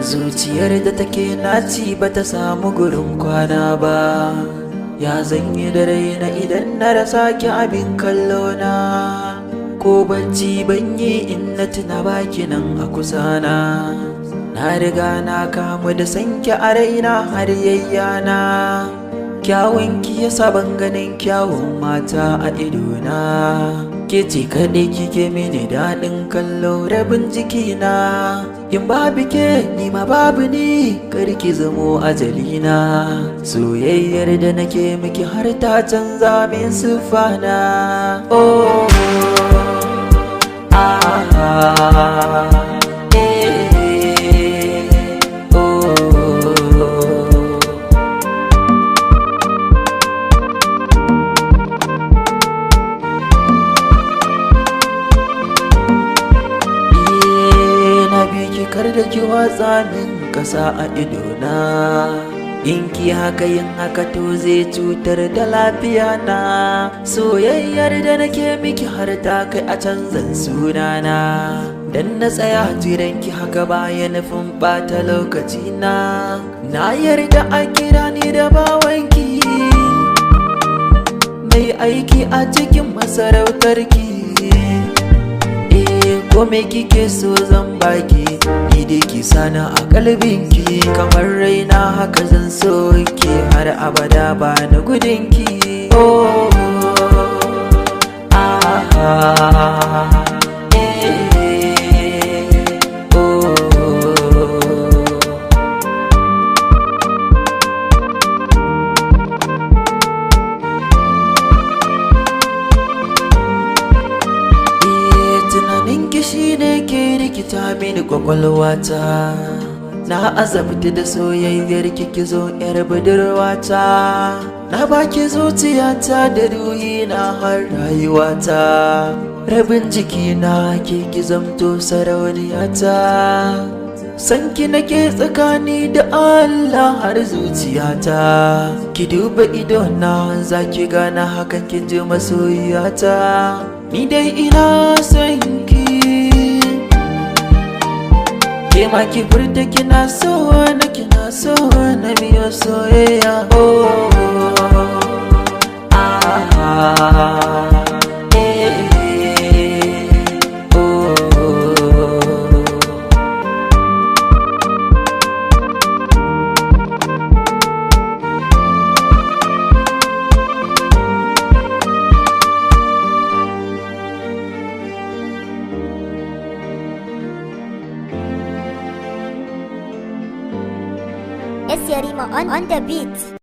Zuciyar da take naci bata samu gurin kwana ba, ya zanyi da raina idan na rasa ki abin kallo na. Ko bacci ban yi in na tuna baki nan a kusa na riga na kamu da sanki a raina har yayyana. Kyawun ki yasa ban ganin kyawun mata a idona, ke ce kaɗai kike mini daɗin kallo rabin jikina. In babu ke ni ma babu ni, kar ki zamo ajalina. Soyayyar da nake miki har ta canza min siffana. Oh, kar da ki watsa min kasa a idona. In ki haka yin haka to zai cutar da lafiya na. Soyayyar da nake miki har ta kai a canzan sunana. Dan na tsaya jiran ki haka baya nufin ɓata lokaci na yarda a kira ni da bawanki, mai aiki a cikin masarautar ki. Kome kike so zan baki, ni dai ki sana a kalbinki. Kamar raina haka zan so ki har abada ba na gudunki. Oh, shi ne ke rikita mini kwakwalwata. Na azabta da soyayyar kiki zo yar budurwata. Na baki zuciyata da ruhina har rayuwata. Rabin jikina ke ki zamto sarauniyata. Sanki nake tsakani da Allah har zuciyata. Ki duba idona za ki gana hakan kin ji masoyiyata. Ni dai ina son ki, ke ma ki furta kina so na biyo soyayya. Oh, Yarima on the beat.